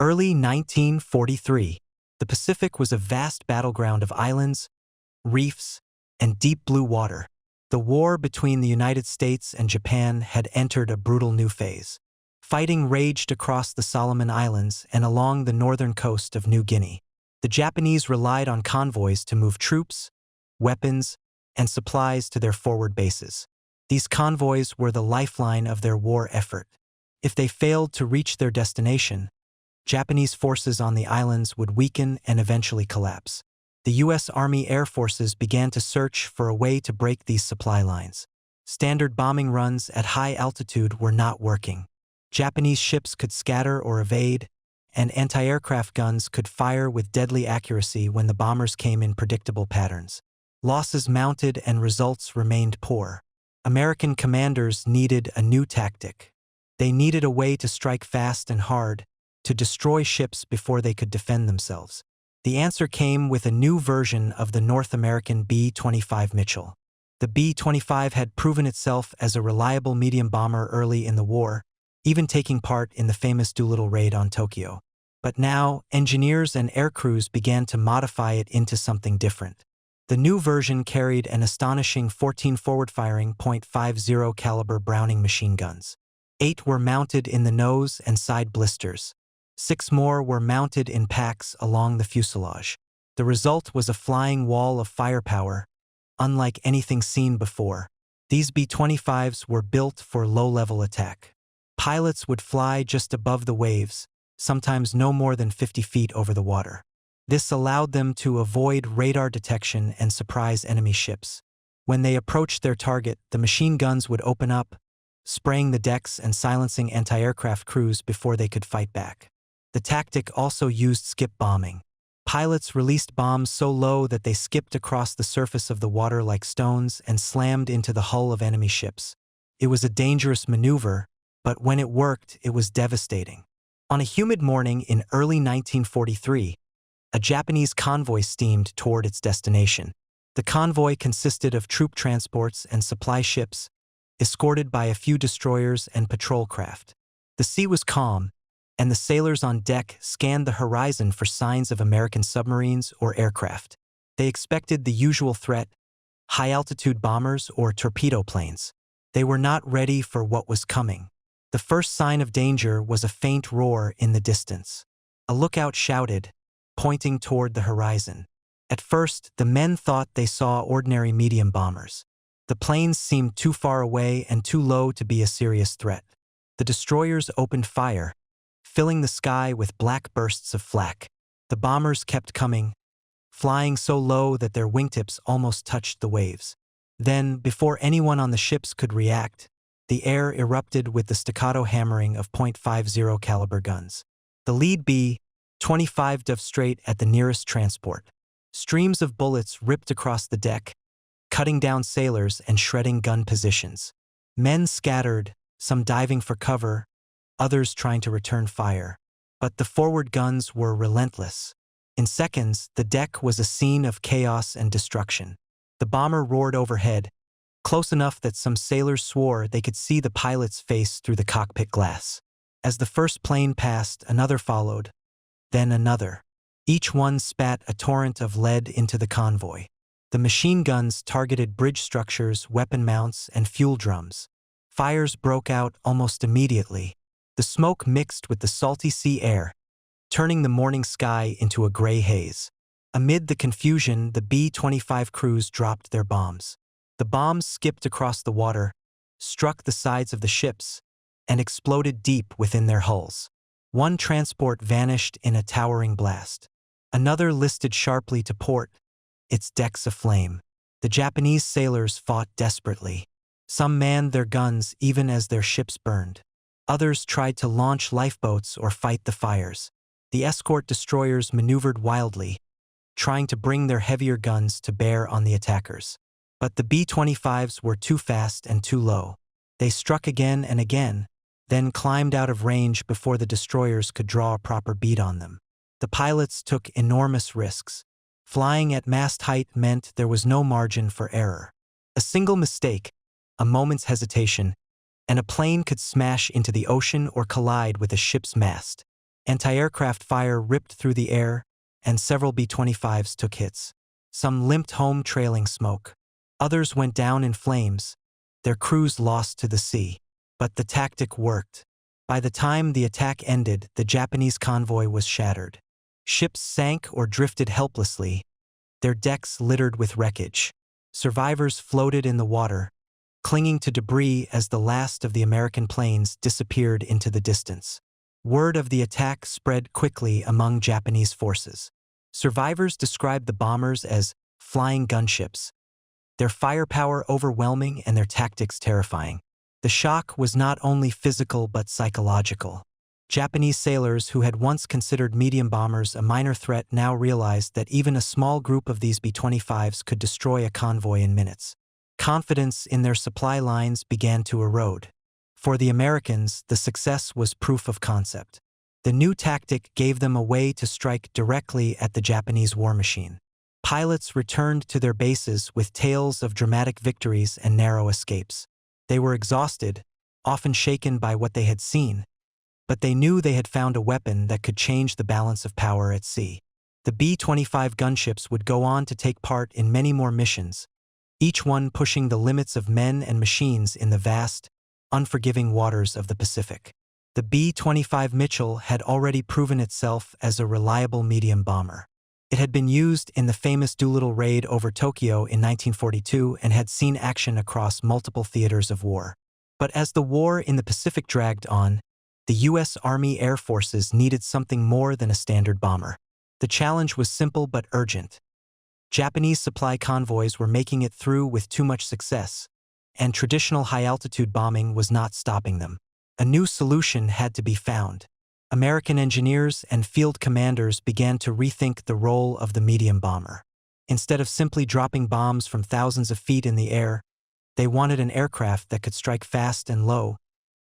Early 1943. The Pacific was a vast battleground of islands, reefs, and deep blue water. The war between the United States and Japan had entered a brutal new phase. Fighting raged across the Solomon Islands and along the northern coast of New Guinea. The Japanese relied on convoys to move troops, weapons, and supplies to their forward bases. These convoys were the lifeline of their war effort. If they failed to reach their destination, Japanese forces on the islands would weaken and eventually collapse. The U.S. Army Air Forces began to search for a way to break these supply lines. Standard bombing runs at high altitude were not working. Japanese ships could scatter or evade, and anti-aircraft guns could fire with deadly accuracy when the bombers came in predictable patterns. Losses mounted and results remained poor. American commanders needed a new tactic. They needed a way to strike fast and hard, to destroy ships before they could defend themselves. The answer came with a new version of the North American B-25 Mitchell. The B-25 had proven itself as a reliable medium bomber early in the war, even taking part in the famous Doolittle raid on Tokyo. But now, engineers and aircrews began to modify it into something different. The new version carried an astonishing 14 forward-firing .50 caliber Browning machine guns. 8 were mounted in the nose and side blisters. 6 more were mounted in packs along the fuselage. The result was a flying wall of firepower, unlike anything seen before. These B-25s were built for low-level attack. Pilots would fly just above the waves, sometimes no more than 50 feet over the water. This allowed them to avoid radar detection and surprise enemy ships. When they approached their target, the machine guns would open up, spraying the decks and silencing anti-aircraft crews before they could fight back. The tactic also used skip bombing. Pilots released bombs so low that they skipped across the surface of the water like stones and slammed into the hull of enemy ships. It was a dangerous maneuver, but when it worked, it was devastating. On a humid morning in early 1943, a Japanese convoy steamed toward its destination. The convoy consisted of troop transports and supply ships, escorted by a few destroyers and patrol craft. The sea was calm, and the sailors on deck scanned the horizon for signs of American submarines or aircraft. They expected the usual threat: high-altitude bombers or torpedo planes. They were not ready for what was coming. The first sign of danger was a faint roar in the distance. A lookout shouted, pointing toward the horizon. At first, the men thought they saw ordinary medium bombers. The planes seemed too far away and too low to be a serious threat. The destroyers opened fire, filling the sky with black bursts of flak. The bombers kept coming, flying so low that their wingtips almost touched the waves. Then, before anyone on the ships could react, the air erupted with the staccato hammering of .50 caliber guns. The lead B-25 dove straight at the nearest transport. Streams of bullets ripped across the deck, cutting down sailors and shredding gun positions. Men scattered, some diving for cover, others trying to return fire. But the forward guns were relentless. In seconds, the deck was a scene of chaos and destruction. The bomber roared overhead, close enough that some sailors swore they could see the pilot's face through the cockpit glass. As the first plane passed, another followed, then another. Each one spat a torrent of lead into the convoy. The machine guns targeted bridge structures, weapon mounts, and fuel drums. Fires broke out almost immediately. The smoke mixed with the salty sea air, turning the morning sky into a gray haze. Amid the confusion, the B-25 crews dropped their bombs. The bombs skipped across the water, struck the sides of the ships, and exploded deep within their hulls. One transport vanished in a towering blast. Another listed sharply to port, its decks aflame. The Japanese sailors fought desperately. Some manned their guns even as their ships burned. Others tried to launch lifeboats or fight the fires. The escort destroyers maneuvered wildly, trying to bring their heavier guns to bear on the attackers. But the B-25s were too fast and too low. They struck again and again, then climbed out of range before the destroyers could draw a proper bead on them. The pilots took enormous risks. Flying at mast height meant there was no margin for error. A single mistake, a moment's hesitation, and a plane could smash into the ocean or collide with a ship's mast. Anti-aircraft fire ripped through the air, and several B-25s took hits. Some limped home trailing smoke. Others went down in flames, their crews lost to the sea. But the tactic worked. By the time the attack ended, the Japanese convoy was shattered. Ships sank or drifted helplessly, their decks littered with wreckage. Survivors floated in the water, clinging to debris as the last of the American planes disappeared into the distance. Word of the attack spread quickly among Japanese forces. Survivors described the bombers as flying gunships, their firepower overwhelming and their tactics terrifying. The shock was not only physical but psychological. Japanese sailors who had once considered medium bombers a minor threat now realized that even a small group of these B-25s could destroy a convoy in minutes. Confidence in their supply lines began to erode. For the Americans, the success was proof of concept. The new tactic gave them a way to strike directly at the Japanese war machine. Pilots returned to their bases with tales of dramatic victories and narrow escapes. They were exhausted, often shaken by what they had seen, but they knew they had found a weapon that could change the balance of power at sea. The B-25 gunships would go on to take part in many more missions, each one pushing the limits of men and machines in the vast, unforgiving waters of the Pacific. The B-25 Mitchell had already proven itself as a reliable medium bomber. It had been used in the famous Doolittle raid over Tokyo in 1942 and had seen action across multiple theaters of war. But as the war in the Pacific dragged on, the U.S. Army Air Forces needed something more than a standard bomber. The challenge was simple but urgent. Japanese supply convoys were making it through with too much success, and traditional high-altitude bombing was not stopping them. A new solution had to be found. American engineers and field commanders began to rethink the role of the medium bomber. Instead of simply dropping bombs from thousands of feet in the air, they wanted an aircraft that could strike fast and low,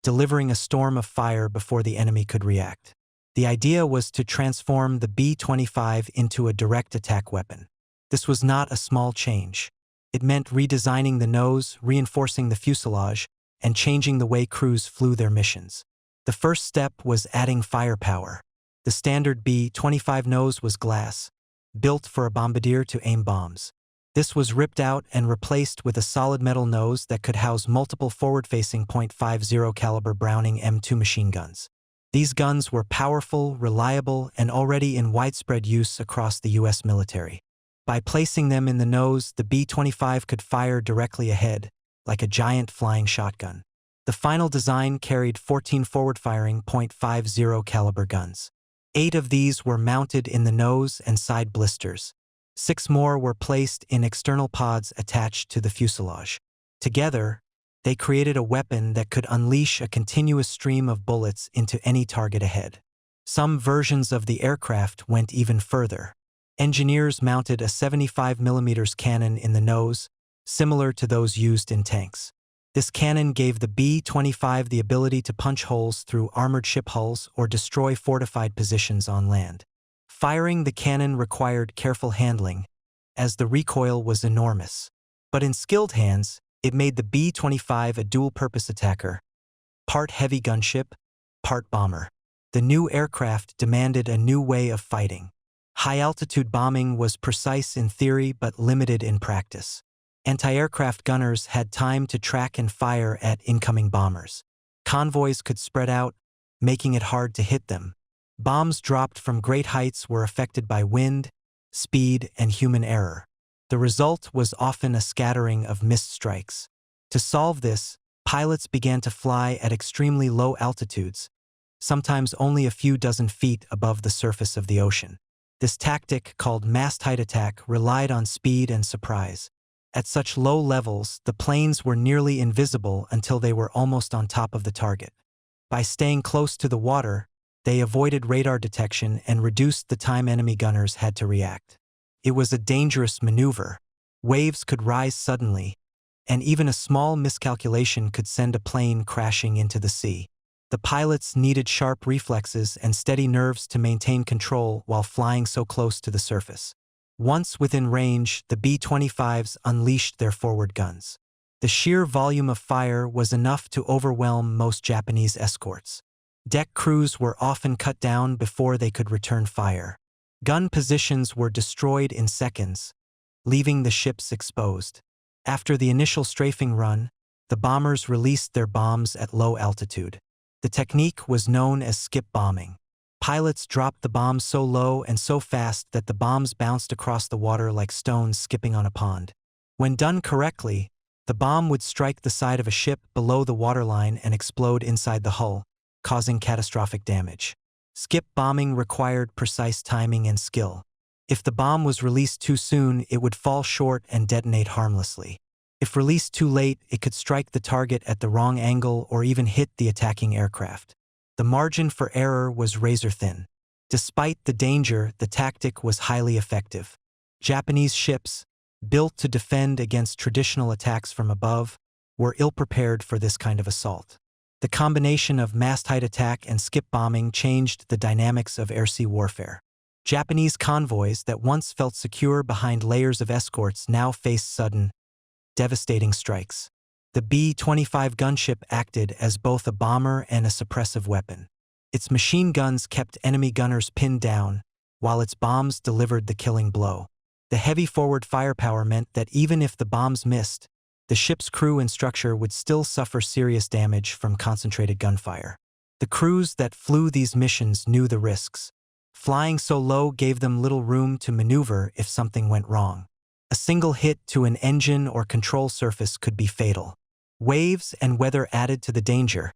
delivering a storm of fire before the enemy could react. The idea was to transform the B-25 into a direct attack weapon. This was not a small change. It meant redesigning the nose, reinforcing the fuselage, and changing the way crews flew their missions. The first step was adding firepower. The standard B-25 nose was glass, built for a bombardier to aim bombs. This was ripped out and replaced with a solid metal nose that could house multiple forward-facing .50 caliber Browning M2 machine guns. These guns were powerful, reliable, and already in widespread use across the U.S. military. By placing them in the nose, the B-25 could fire directly ahead, like a giant flying shotgun. The final design carried 14 forward-firing .50 caliber guns. 8 of these were mounted in the nose and side blisters. 6 more were placed in external pods attached to the fuselage. Together, they created a weapon that could unleash a continuous stream of bullets into any target ahead. Some versions of the aircraft went even further. Engineers mounted a 75mm cannon in the nose, similar to those used in tanks. This cannon gave the B-25 the ability to punch holes through armored ship hulls or destroy fortified positions on land. Firing the cannon required careful handling, as the recoil was enormous. But in skilled hands, it made the B-25 a dual-purpose attacker, part heavy gunship, part bomber. The new aircraft demanded a new way of fighting. High-altitude bombing was precise in theory but limited in practice. Anti-aircraft gunners had time to track and fire at incoming bombers. Convoys could spread out, making it hard to hit them. Bombs dropped from great heights were affected by wind, speed, and human error. The result was often a scattering of missed strikes. To solve this, pilots began to fly at extremely low altitudes, sometimes only a few dozen feet above the surface of the ocean. This tactic, called mast height attack, relied on speed and surprise. At such low levels, the planes were nearly invisible until they were almost on top of the target. By staying close to the water, they avoided radar detection and reduced the time enemy gunners had to react. It was a dangerous maneuver. Waves could rise suddenly, and even a small miscalculation could send a plane crashing into the sea. The pilots needed sharp reflexes and steady nerves to maintain control while flying so close to the surface. Once within range, the B-25s unleashed their forward guns. The sheer volume of fire was enough to overwhelm most Japanese escorts. Deck crews were often cut down before they could return fire. Gun positions were destroyed in seconds, leaving the ships exposed. After the initial strafing run, the bombers released their bombs at low altitude. The technique was known as skip bombing. Pilots dropped the bombs so low and so fast that the bombs bounced across the water like stones skipping on a pond. When done correctly, the bomb would strike the side of a ship below the waterline and explode inside the hull, causing catastrophic damage. Skip bombing required precise timing and skill. If the bomb was released too soon, it would fall short and detonate harmlessly. If released too late, it could strike the target at the wrong angle or even hit the attacking aircraft. The margin for error was razor-thin. Despite the danger, the tactic was highly effective. Japanese ships, built to defend against traditional attacks from above, were ill-prepared for this kind of assault. The combination of mast-height attack and skip bombing changed the dynamics of air-sea warfare. Japanese convoys that once felt secure behind layers of escorts now faced sudden, devastating strikes. The B-25 gunship acted as both a bomber and a suppressive weapon. Its machine guns kept enemy gunners pinned down, while its bombs delivered the killing blow. The heavy forward firepower meant that even if the bombs missed, the ship's crew and structure would still suffer serious damage from concentrated gunfire. The crews that flew these missions knew the risks. Flying so low gave them little room to maneuver if something went wrong. A single hit to an engine or control surface could be fatal. Waves and weather added to the danger,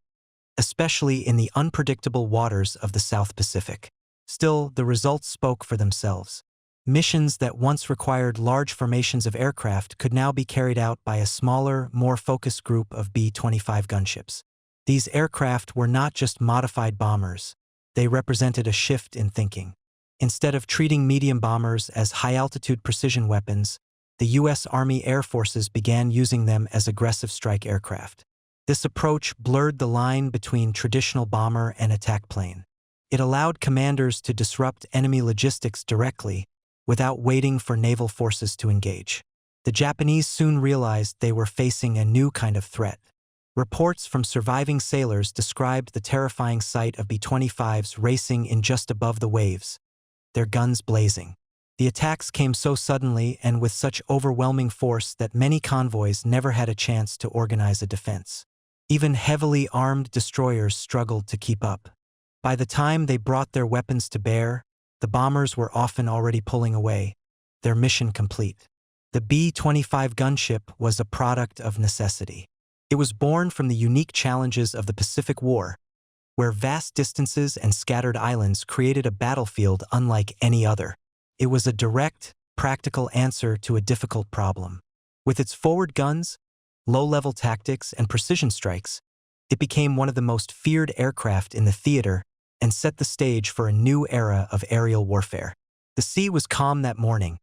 especially in the unpredictable waters of the South Pacific. Still, the results spoke for themselves. Missions that once required large formations of aircraft could now be carried out by a smaller, more focused group of B-25 gunships. These aircraft were not just modified bombers. They represented a shift in thinking. Instead of treating medium bombers as high-altitude precision weapons, the U.S. Army Air Forces began using them as aggressive strike aircraft. This approach blurred the line between traditional bomber and attack plane. It allowed commanders to disrupt enemy logistics directly, without waiting for naval forces to engage. The Japanese soon realized they were facing a new kind of threat. Reports from surviving sailors described the terrifying sight of B-25s racing in just above the waves, their guns blazing. The attacks came so suddenly and with such overwhelming force that many convoys never had a chance to organize a defense. Even heavily armed destroyers struggled to keep up. By the time they brought their weapons to bear, the bombers were often already pulling away, their mission complete. The B-25 gunship was a product of necessity. It was born from the unique challenges of the Pacific War, where vast distances and scattered islands created a battlefield unlike any other. It was a direct, practical answer to a difficult problem. With its forward guns, low-level tactics, and precision strikes, it became one of the most feared aircraft in the theater and set the stage for a new era of aerial warfare. The sea was calm that morning,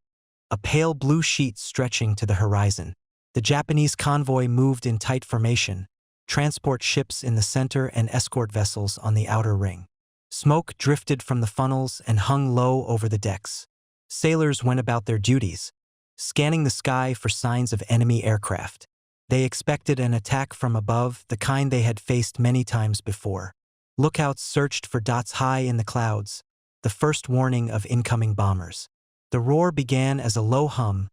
a pale blue sheet stretching to the horizon. The Japanese convoy moved in tight formation, transport ships in the center and escort vessels on the outer ring. Smoke drifted from the funnels and hung low over the decks. Sailors went about their duties, scanning the sky for signs of enemy aircraft. They expected an attack from above, the kind they had faced many times before. Lookouts searched for dots high in the clouds, the first warning of incoming bombers. The roar began as a low hum,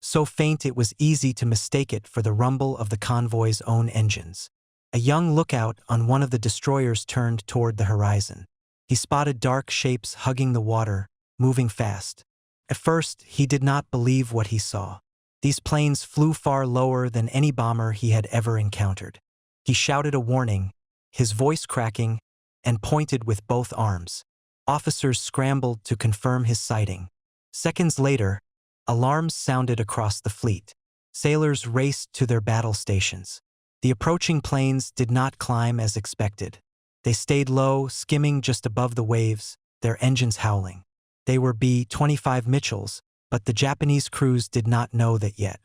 so faint it was easy to mistake it for the rumble of the convoy's own engines. A young lookout on one of the destroyers turned toward the horizon. He spotted dark shapes hugging the water, moving fast. At first, he did not believe what he saw. These planes flew far lower than any bomber he had ever encountered. He shouted a warning, his voice cracking, and pointed with both arms. Officers scrambled to confirm his sighting. Seconds later, alarms sounded across the fleet. Sailors raced to their battle stations. The approaching planes did not climb as expected. They stayed low, skimming just above the waves, their engines howling. They were B-25 Mitchells, but the Japanese crews did not know that yet.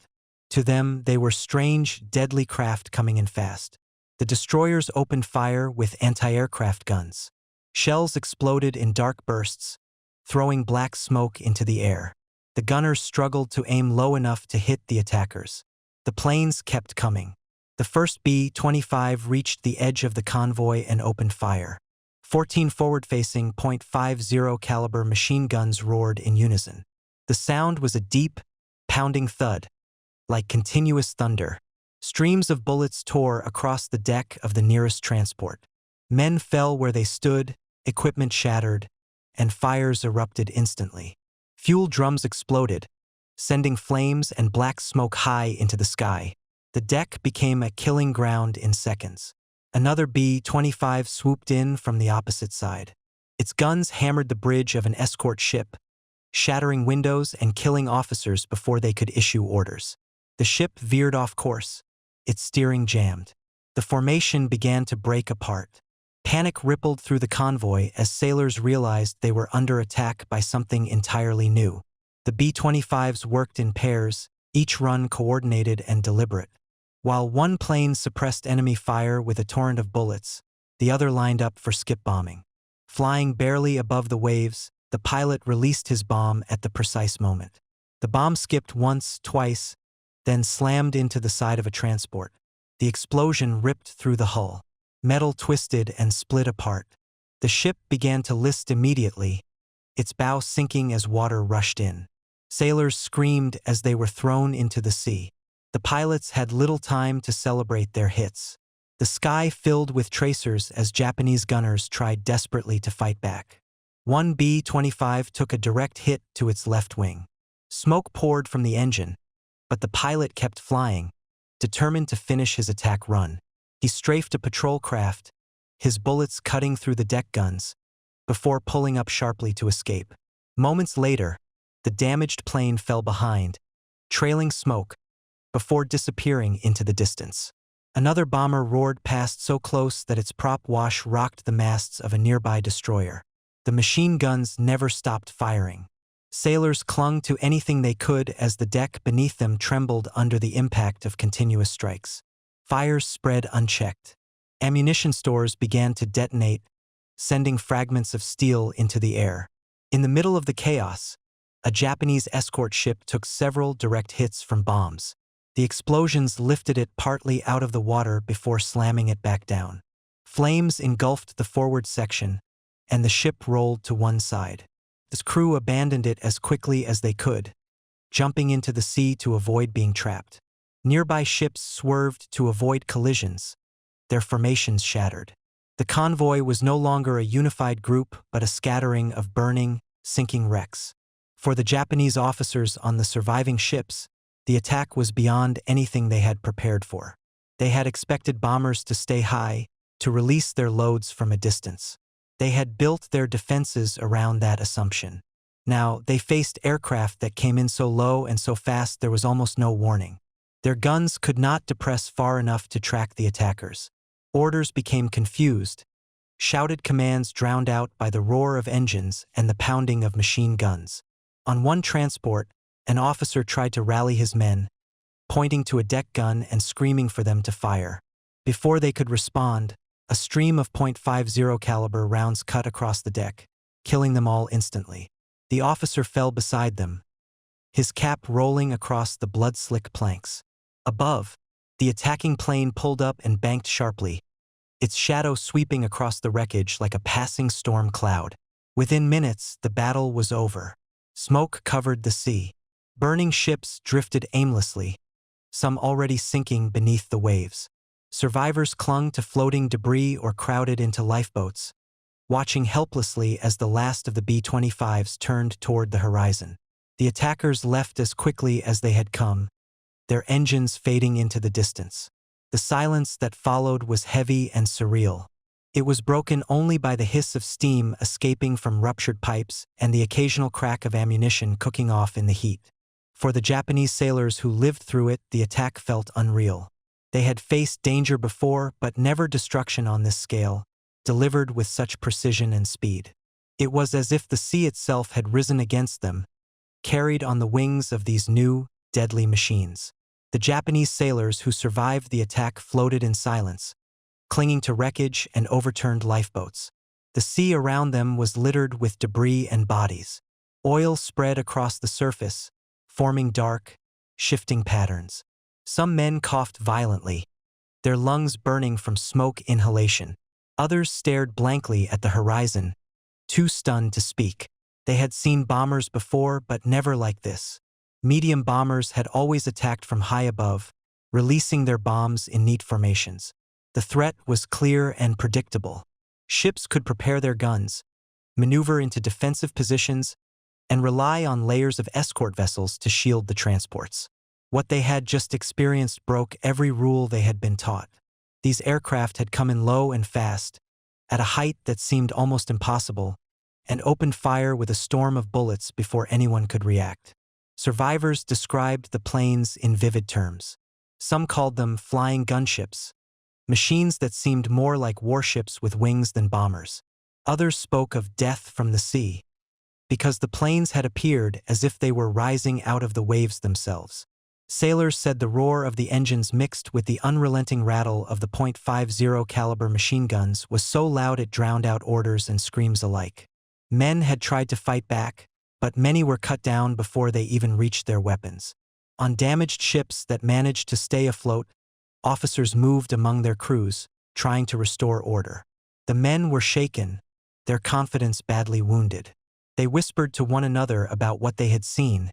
To them, they were strange, deadly craft coming in fast. The destroyers opened fire with anti-aircraft guns. Shells exploded in dark bursts, throwing black smoke into the air. The gunners struggled to aim low enough to hit the attackers. The planes kept coming. The first B-25 reached the edge of the convoy and opened fire. 14 forward-facing .50 caliber machine guns roared in unison. The sound was a deep, pounding thud, like continuous thunder. Streams of bullets tore across the deck of the nearest transport. Men fell where they stood, equipment shattered, and fires erupted instantly. Fuel drums exploded, sending flames and black smoke high into the sky. The deck became a killing ground in seconds. Another B-25 swooped in from the opposite side. Its guns hammered the bridge of an escort ship, shattering windows and killing officers before they could issue orders. The ship veered off course, its steering jammed. The formation began to break apart. Panic rippled through the convoy as sailors realized they were under attack by something entirely new. The B-25s worked in pairs, each run coordinated and deliberate. While one plane suppressed enemy fire with a torrent of bullets, the other lined up for skip bombing. Flying barely above the waves, the pilot released his bomb at the precise moment. The bomb skipped once, twice, then slammed into the side of a transport. The explosion ripped through the hull. Metal twisted and split apart. The ship began to list immediately, its bow sinking as water rushed in. Sailors screamed as they were thrown into the sea. The pilots had little time to celebrate their hits. The sky filled with tracers as Japanese gunners tried desperately to fight back. One B-25 took a direct hit to its left wing. Smoke poured from the engine, but the pilot kept flying, determined to finish his attack run. He strafed a patrol craft, his bullets cutting through the deck guns, before pulling up sharply to escape. Moments later, the damaged plane fell behind, trailing smoke, before disappearing into the distance. Another bomber roared past so close that its prop wash rocked the masts of a nearby destroyer. The machine guns never stopped firing. Sailors clung to anything they could as the deck beneath them trembled under the impact of continuous strikes. Fires spread unchecked. Ammunition stores began to detonate, sending fragments of steel into the air. In the middle of the chaos, a Japanese escort ship took several direct hits from bombs. The explosions lifted it partly out of the water before slamming it back down. Flames engulfed the forward section, and the ship rolled to one side. The crew abandoned it as quickly as they could, jumping into the sea to avoid being trapped. Nearby ships swerved to avoid collisions, their formations shattered. The convoy was no longer a unified group but a scattering of burning, sinking wrecks. For the Japanese officers on the surviving ships, the attack was beyond anything they had prepared for. They had expected bombers to stay high, to release their loads from a distance. They had built their defenses around that assumption. Now, they faced aircraft that came in so low and so fast there was almost no warning. Their guns could not depress far enough to track the attackers. Orders became confused, shouted commands drowned out by the roar of engines and the pounding of machine guns. On one transport, an officer tried to rally his men, pointing to a deck gun and screaming for them to fire. Before they could respond, a stream of .50 caliber rounds cut across the deck, killing them all instantly. The officer fell beside them, his cap rolling across the blood-slick planks. Above, the attacking plane pulled up and banked sharply, its shadow sweeping across the wreckage like a passing storm cloud. Within minutes, the battle was over. Smoke covered the sea. Burning ships drifted aimlessly, some already sinking beneath the waves. Survivors clung to floating debris or crowded into lifeboats, watching helplessly as the last of the B-25s turned toward the horizon. The attackers left as quickly as they had come, their engines fading into the distance. The silence that followed was heavy and surreal. It was broken only by the hiss of steam escaping from ruptured pipes and the occasional crack of ammunition cooking off in the heat. For the Japanese sailors who lived through it, the attack felt unreal. They had faced danger before, but never destruction on this scale, delivered with such precision and speed. It was as if the sea itself had risen against them, carried on the wings of these new, deadly machines. The Japanese sailors who survived the attack floated in silence, clinging to wreckage and overturned lifeboats. The sea around them was littered with debris and bodies. Oil spread across the surface, forming dark, shifting patterns. Some men coughed violently, their lungs burning from smoke inhalation. Others stared blankly at the horizon, too stunned to speak. They had seen bombers before, but never like this. Medium bombers had always attacked from high above, releasing their bombs in neat formations. The threat was clear and predictable. Ships could prepare their guns, maneuver into defensive positions, and rely on layers of escort vessels to shield the transports. What they had just experienced broke every rule they had been taught. These aircraft had come in low and fast, at a height that seemed almost impossible, and opened fire with a storm of bullets before anyone could react. Survivors described the planes in vivid terms. Some called them flying gunships, machines that seemed more like warships with wings than bombers. Others spoke of death from the sea, because the planes had appeared as if they were rising out of the waves themselves. Sailors said the roar of the engines mixed with the unrelenting rattle of the .50 caliber machine guns was so loud it drowned out orders and screams alike. Men had tried to fight back, but many were cut down before they even reached their weapons. On damaged ships that managed to stay afloat, officers moved among their crews, trying to restore order. The men were shaken, their confidence badly wounded. They whispered to one another about what they had seen,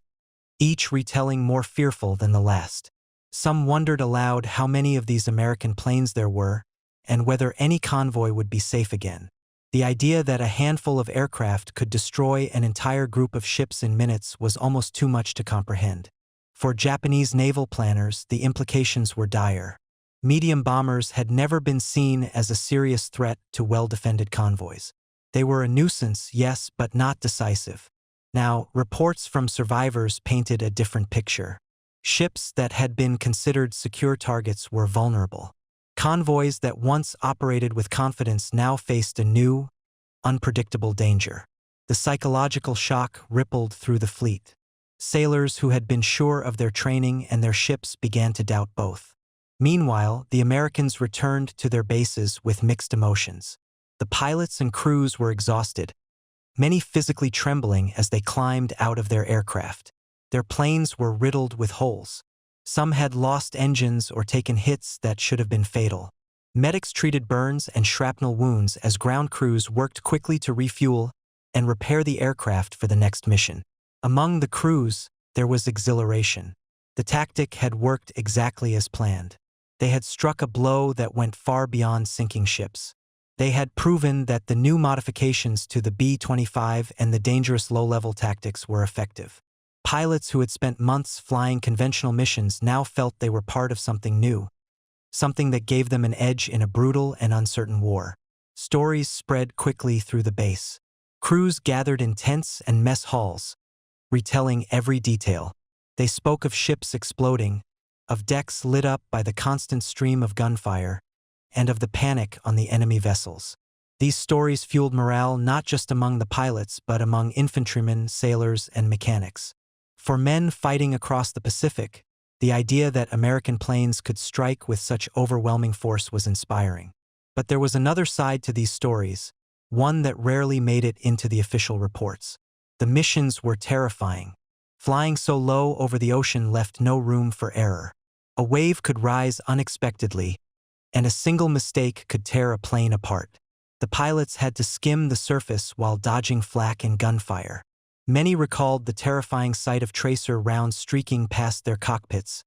each retelling more fearful than the last. Some wondered aloud how many of these American planes there were, and whether any convoy would be safe again. The idea that a handful of aircraft could destroy an entire group of ships in minutes was almost too much to comprehend. For Japanese naval planners, the implications were dire. Medium bombers had never been seen as a serious threat to well-defended convoys. They were a nuisance, yes, but not decisive. Now, reports from survivors painted a different picture. Ships that had been considered secure targets were vulnerable. Convoys that once operated with confidence now faced a new, unpredictable danger. The psychological shock rippled through the fleet. Sailors who had been sure of their training and their ships began to doubt both. Meanwhile, the Americans returned to their bases with mixed emotions. The pilots and crews were exhausted, many physically trembling as they climbed out of their aircraft. Their planes were riddled with holes. Some had lost engines or taken hits that should have been fatal. Medics treated burns and shrapnel wounds as ground crews worked quickly to refuel and repair the aircraft for the next mission. Among the crews, there was exhilaration. The tactic had worked exactly as planned. They had struck a blow that went far beyond sinking ships. They had proven that the new modifications to the B-25 and the dangerous low-level tactics were effective. Pilots who had spent months flying conventional missions now felt they were part of something new, something that gave them an edge in a brutal and uncertain war. Stories spread quickly through the base. Crews gathered in tents and mess halls, retelling every detail. They spoke of ships exploding, of decks lit up by the constant stream of gunfire, and of the panic on the enemy vessels. These stories fueled morale not just among the pilots but among infantrymen, sailors, and mechanics. For men fighting across the Pacific, the idea that American planes could strike with such overwhelming force was inspiring. But there was another side to these stories, one that rarely made it into the official reports. The missions were terrifying. Flying so low over the ocean left no room for error. A wave could rise unexpectedly, and a single mistake could tear a plane apart. The pilots had to skim the surface while dodging flak and gunfire. Many recalled the terrifying sight of tracer rounds streaking past their cockpits,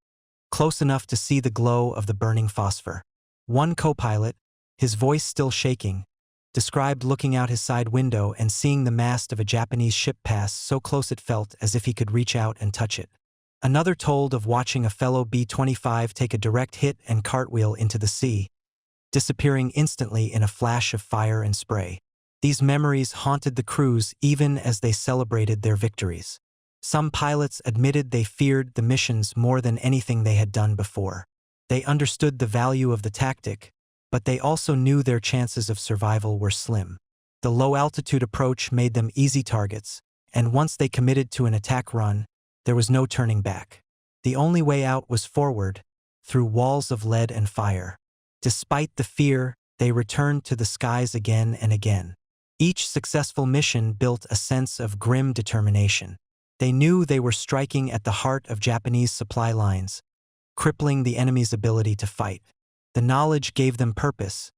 close enough to see the glow of the burning phosphor. One co-pilot, his voice still shaking, described looking out his side window and seeing the mast of a Japanese ship pass so close it felt as if he could reach out and touch it. Another told of watching a fellow B-25 take a direct hit and cartwheel into the sea, disappearing instantly in a flash of fire and spray. These memories haunted the crews even as they celebrated their victories. Some pilots admitted they feared the missions more than anything they had done before. They understood the value of the tactic, but they also knew their chances of survival were slim. The low-altitude approach made them easy targets, and once they committed to an attack run, there was no turning back. The only way out was forward, through walls of lead and fire. Despite the fear, they returned to the skies again and again. Each successful mission built a sense of grim determination. They knew they were striking at the heart of Japanese supply lines, crippling the enemy's ability to fight. The knowledge gave them purpose,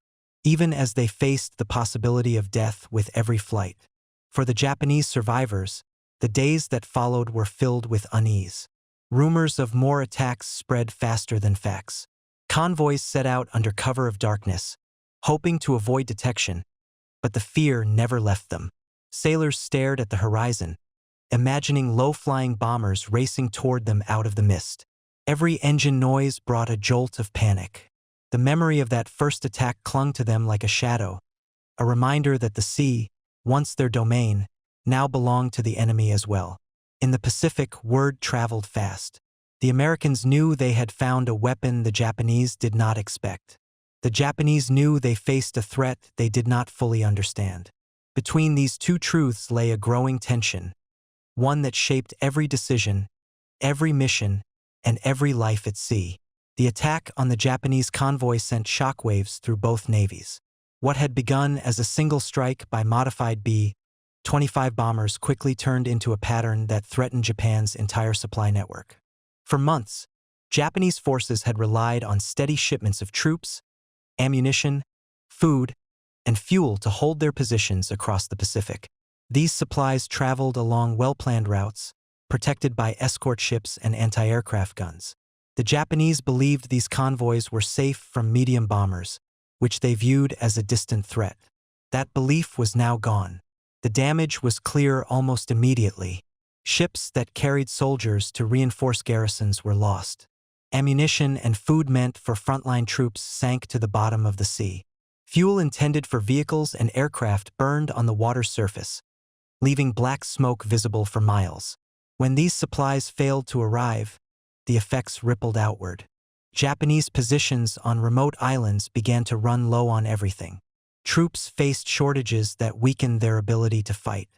even as they faced the possibility of death with every flight. For the Japanese survivors, the days that followed were filled with unease. Rumors of more attacks spread faster than facts. Convoys set out under cover of darkness, hoping to avoid detection, but the fear never left them. Sailors stared at the horizon, imagining low-flying bombers racing toward them out of the mist. Every engine noise brought a jolt of panic. The memory of that first attack clung to them like a shadow, a reminder that the sea, once their domain, now belonged to the enemy as well. In the Pacific, word traveled fast. The Americans knew they had found a weapon the Japanese did not expect. The Japanese knew they faced a threat they did not fully understand. Between these two truths lay a growing tension, one that shaped every decision, every mission, and every life at sea. The attack on the Japanese convoy sent shockwaves through both navies. What had begun as a single strike by modified B-25 bombers quickly turned into a pattern that threatened Japan's entire supply network. For months, Japanese forces had relied on steady shipments of troops, ammunition, food, and fuel to hold their positions across the Pacific. These supplies traveled along well-planned routes, protected by escort ships and anti-aircraft guns. The Japanese believed these convoys were safe from medium bombers, which they viewed as a distant threat. That belief was now gone. The damage was clear almost immediately. Ships that carried soldiers to reinforce garrisons were lost. Ammunition and food meant for frontline troops sank to the bottom of the sea. Fuel intended for vehicles and aircraft burned on the water's surface, leaving black smoke visible for miles. When these supplies failed to arrive, the effects rippled outward. Japanese positions on remote islands began to run low on everything. Troops faced shortages that weakened their ability to fight.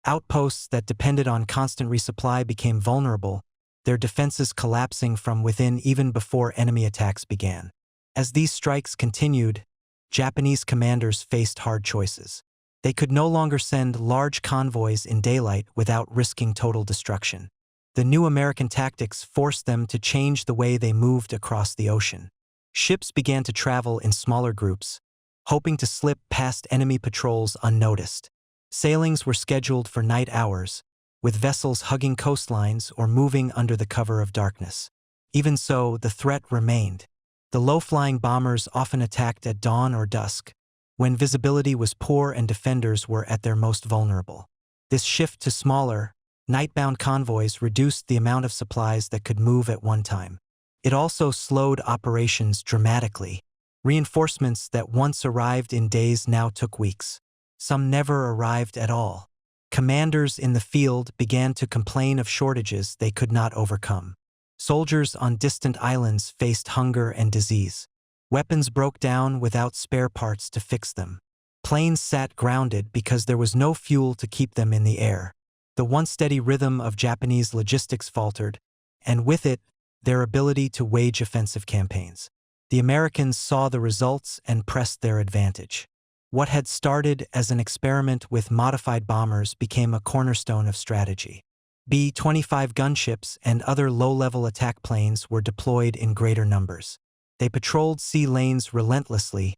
Outposts that depended on constant resupply became vulnerable, their defenses collapsing from within even before enemy attacks began. As these strikes continued, Japanese commanders faced hard choices. They could no longer send large convoys in daylight without risking total destruction. The new American tactics forced them to change the way they moved across the ocean. Ships began to travel in smaller groups, hoping to slip past enemy patrols unnoticed. Sailings were scheduled for night hours, with vessels hugging coastlines or moving under the cover of darkness. Even so, the threat remained. The low-flying bombers often attacked at dawn or dusk, when visibility was poor and defenders were at their most vulnerable. This shift to smaller, night-bound convoys reduced the amount of supplies that could move at one time. It also slowed operations dramatically. Reinforcements that once arrived in days now took weeks. Some never arrived at all. Commanders in the field began to complain of shortages they could not overcome. Soldiers on distant islands faced hunger and disease. Weapons broke down without spare parts to fix them. Planes sat grounded because there was no fuel to keep them in the air. The once steady rhythm of Japanese logistics faltered, and with it, their ability to wage offensive campaigns. The Americans saw the results and pressed their advantage. What had started as an experiment with modified bombers became a cornerstone of strategy. B-25 gunships and other low-level attack planes were deployed in greater numbers. They patrolled sea lanes relentlessly,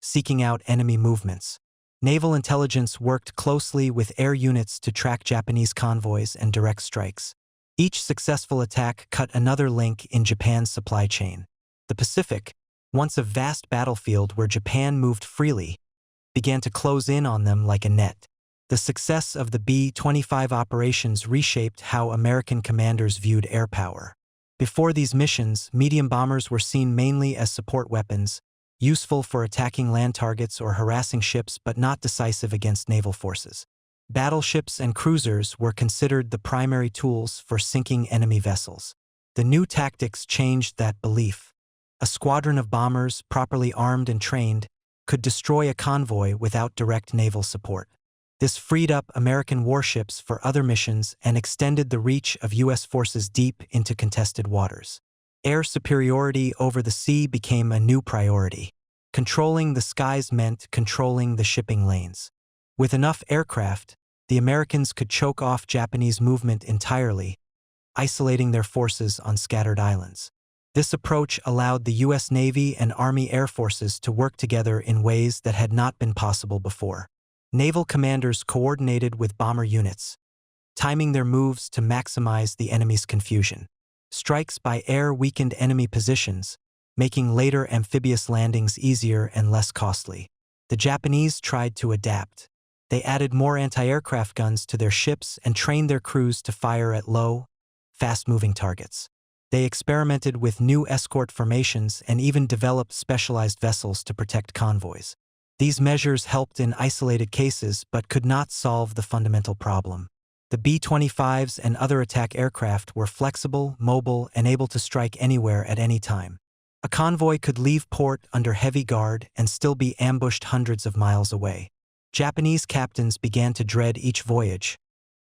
seeking out enemy movements. Naval intelligence worked closely with air units to track Japanese convoys and direct strikes. Each successful attack cut another link in Japan's supply chain. The Pacific, once a vast battlefield where Japan moved freely, began to close in on them like a net. The success of the B-25 operations reshaped how American commanders viewed air power. Before these missions, medium bombers were seen mainly as support weapons, useful for attacking land targets or harassing ships but not decisive against naval forces. Battleships and cruisers were considered the primary tools for sinking enemy vessels. The new tactics changed that belief. A squadron of bombers, properly armed and trained, could destroy a convoy without direct naval support. This freed up American warships for other missions and extended the reach of U.S. forces deep into contested waters. Air superiority over the sea became a new priority. Controlling the skies meant controlling the shipping lanes. With enough aircraft, the Americans could choke off Japanese movement entirely, isolating their forces on scattered islands. This approach allowed the U.S. Navy and Army Air Forces to work together in ways that had not been possible before. Naval commanders coordinated with bomber units, timing their moves to maximize the enemy's confusion. Strikes by air weakened enemy positions, making later amphibious landings easier and less costly. The Japanese tried to adapt. They added more anti-aircraft guns to their ships and trained their crews to fire at low, fast-moving targets. They experimented with new escort formations and even developed specialized vessels to protect convoys. These measures helped in isolated cases but could not solve the fundamental problem. The B-25s and other attack aircraft were flexible, mobile, and able to strike anywhere at any time. A convoy could leave port under heavy guard and still be ambushed hundreds of miles away. Japanese captains began to dread each voyage,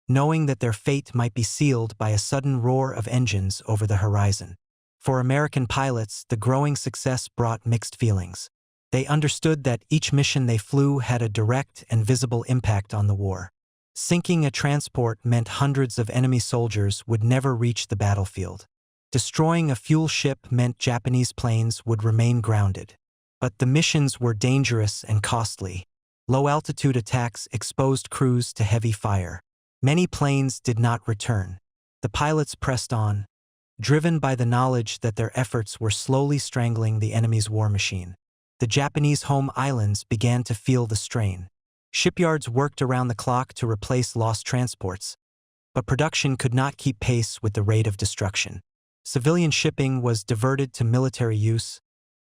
knowing that their fate might be sealed by a sudden roar of engines over the horizon. For American pilots, the growing success brought mixed feelings. They understood that each mission they flew had a direct and visible impact on the war. Sinking a transport meant hundreds of enemy soldiers would never reach the battlefield. Destroying a fuel ship meant Japanese planes would remain grounded. But the missions were dangerous and costly. Low-altitude attacks exposed crews to heavy fire. Many planes did not return. The pilots pressed on, driven by the knowledge that their efforts were slowly strangling the enemy's war machine. The Japanese home islands began to feel the strain. Shipyards worked around the clock to replace lost transports, but production could not keep pace with the rate of destruction. Civilian shipping was diverted to military use,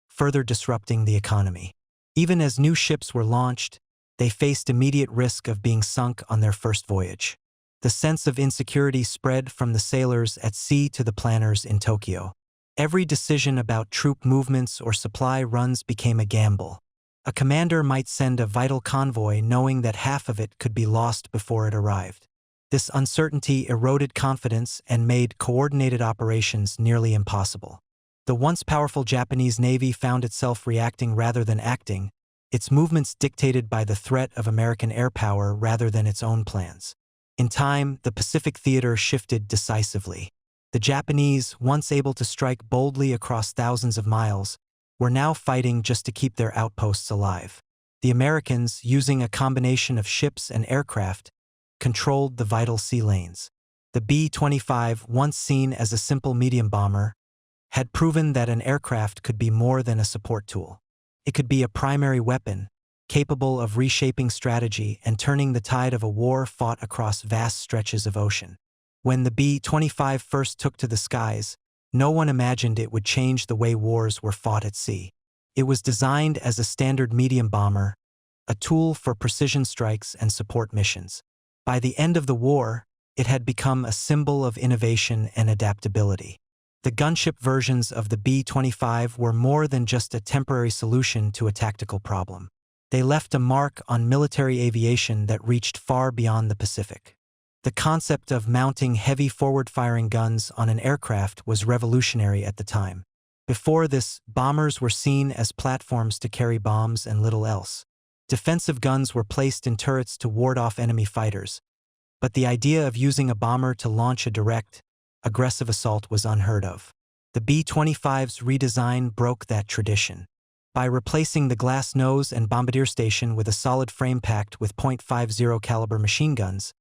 further disrupting the economy. Even as new ships were launched, they faced immediate risk of being sunk on their first voyage. The sense of insecurity spread from the sailors at sea to the planners in Tokyo. Every decision about troop movements or supply runs became a gamble. A commander might send a vital convoy knowing that half of it could be lost before it arrived. This uncertainty eroded confidence and made coordinated operations nearly impossible. The once powerful Japanese Navy found itself reacting rather than acting, its movements dictated by the threat of American air power rather than its own plans. In time, the Pacific theater shifted decisively. The Japanese, once able to strike boldly across thousands of miles, were now fighting just to keep their outposts alive. The Americans, using a combination of ships and aircraft, controlled the vital sea lanes. The B-25, once seen as a simple medium bomber, had proven that an aircraft could be more than a support tool. It could be a primary weapon, capable of reshaping strategy and turning the tide of a war fought across vast stretches of ocean. When the B-25 first took to the skies, no one imagined it would change the way wars were fought at sea. It was designed as a standard medium bomber, a tool for precision strikes and support missions. By the end of the war, it had become a symbol of innovation and adaptability. The gunship versions of the B-25 were more than just a temporary solution to a tactical problem. They left a mark on military aviation that reached far beyond the Pacific. The concept of mounting heavy forward-firing guns on an aircraft was revolutionary at the time. Before this, bombers were seen as platforms to carry bombs and little else. Defensive guns were placed in turrets to ward off enemy fighters. But the idea of using a bomber to launch a direct, aggressive assault was unheard of. The B-25's redesign broke that tradition. By replacing the glass nose and bombardier station with a solid frame packed with .50 caliber machine guns,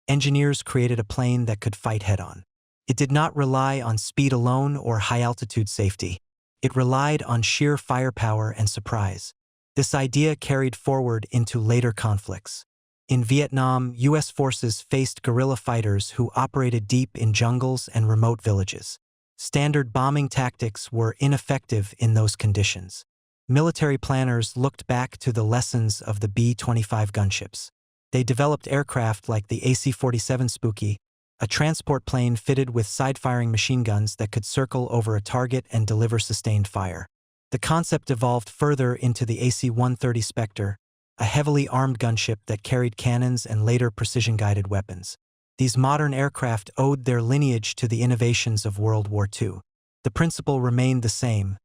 engineers created a plane that could fight head-on. It did not rely on speed alone or high-altitude safety. It relied on sheer firepower and surprise. This idea carried forward into later conflicts. In Vietnam, U.S. forces faced guerrilla fighters who operated deep in jungles and remote villages. Standard bombing tactics were ineffective in those conditions. Military planners looked back to the lessons of the B-25 gunships. They developed aircraft like the AC-47 Spooky, a transport plane fitted with side-firing machine guns that could circle over a target and deliver sustained fire. The concept evolved further into the AC-130 Spectre, a heavily armed gunship that carried cannons and later precision-guided weapons. These modern aircraft owed their lineage to the innovations of World War II. The principle remained the same: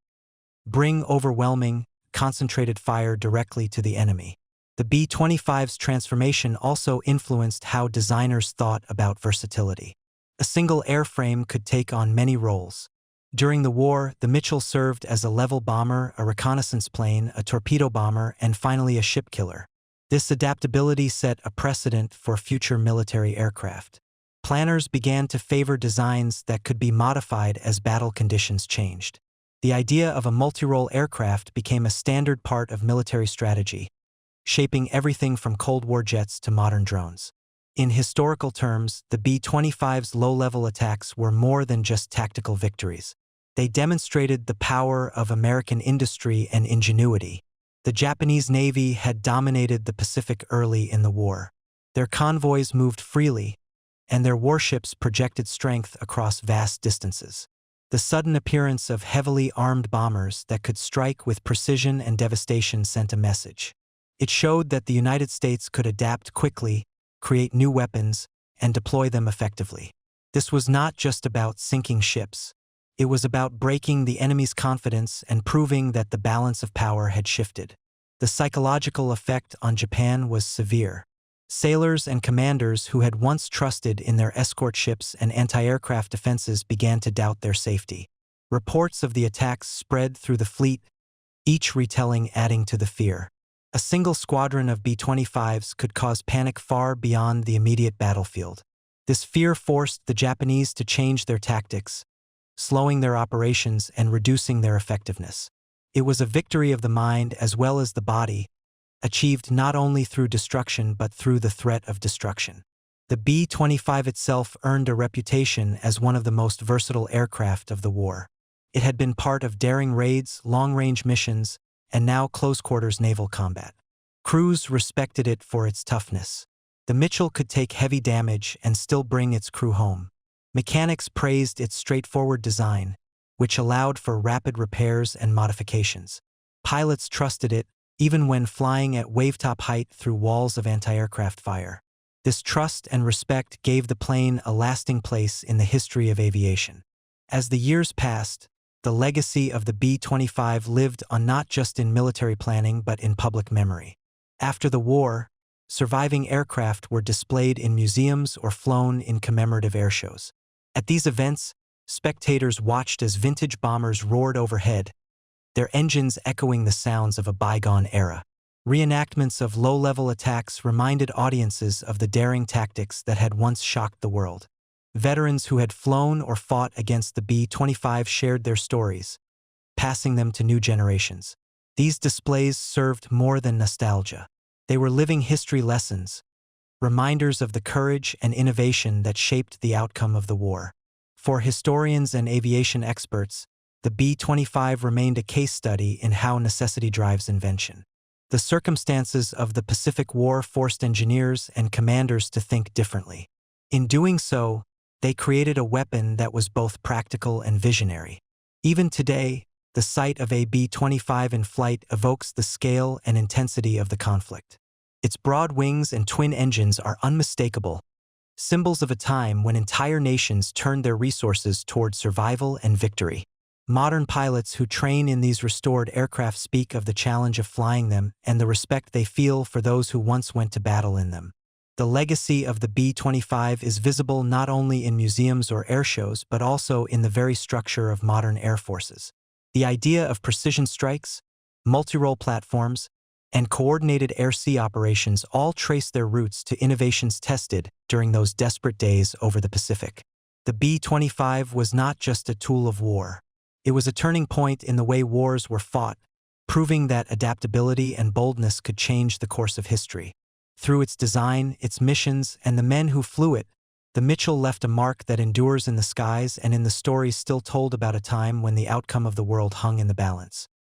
bring overwhelming, concentrated fire directly to the enemy. The B-25's transformation also influenced how designers thought about versatility. A single airframe could take on many roles. During the war, the Mitchell served as a level bomber, a reconnaissance plane, a torpedo bomber, and finally a ship killer. This adaptability set a precedent for future military aircraft. Planners began to favor designs that could be modified as battle conditions changed. The idea of a multi-role aircraft became a standard part of military strategy, shaping everything from Cold War jets to modern drones. In historical terms, the B-25's low-level attacks were more than just tactical victories. They demonstrated the power of American industry and ingenuity. The Japanese Navy had dominated the Pacific early in the war. Their convoys moved freely, and their warships projected strength across vast distances. The sudden appearance of heavily armed bombers that could strike with precision and devastation sent a message. It showed that the United States could adapt quickly, create new weapons, and deploy them effectively. This was not just about sinking ships. It was about breaking the enemy's confidence and proving that the balance of power had shifted. The psychological effect on Japan was severe. Sailors and commanders who had once trusted in their escort ships and anti-aircraft defenses began to doubt their safety. Reports of the attacks spread through the fleet, each retelling adding to the fear. A single squadron of B-25s could cause panic far beyond the immediate battlefield. This fear forced the Japanese to change their tactics, slowing their operations and reducing their effectiveness. It was a victory of the mind as well as the body, achieved not only through destruction but through the threat of destruction. The B-25 itself earned a reputation as one of the most versatile aircraft of the war. It had been part of daring raids, long-range missions, and now close-quarters naval combat. Crews respected it for its toughness. The Mitchell could take heavy damage and still bring its crew home. Mechanics praised its straightforward design, which allowed for rapid repairs and modifications. Pilots trusted it, even when flying at wavetop height through walls of anti-aircraft fire. This trust and respect gave the plane a lasting place in the history of aviation. As the years passed, the legacy of the B-25 lived on not just in military planning but in public memory. After the war, surviving aircraft were displayed in museums or flown in commemorative airshows. At these events, spectators watched as vintage bombers roared overhead, their engines echoing the sounds of a bygone era. Reenactments of low-level attacks reminded audiences of the daring tactics that had once shocked the world. Veterans who had flown or fought against the B-25 shared their stories, passing them to new generations. These displays served more than nostalgia. They were living history lessons, reminders of the courage and innovation that shaped the outcome of the war. For historians and aviation experts, the B-25 remained a case study in how necessity drives invention. The circumstances of the Pacific War forced engineers and commanders to think differently. In doing so, they created a weapon that was both practical and visionary. Even today, the sight of a B-25 in flight evokes the scale and intensity of the conflict. Its broad wings and twin engines are unmistakable, symbols of a time when entire nations turned their resources toward survival and victory. Modern pilots who train in these restored aircraft speak of the challenge of flying them and the respect they feel for those who once went to battle in them. The legacy of the B-25 is visible not only in museums or airshows but also in the very structure of modern air forces. The idea of precision strikes, multi-role platforms, and coordinated air-sea operations all trace their roots to innovations tested during those desperate days over the Pacific. The B-25 was not just a tool of war. It was a turning point in the way wars were fought, proving that adaptability and boldness could change the course of history. Through its design, its missions, and the men who flew it, the Mitchell left a mark that endures in the skies and in the stories still told about a time when the outcome of the world hung in the balance.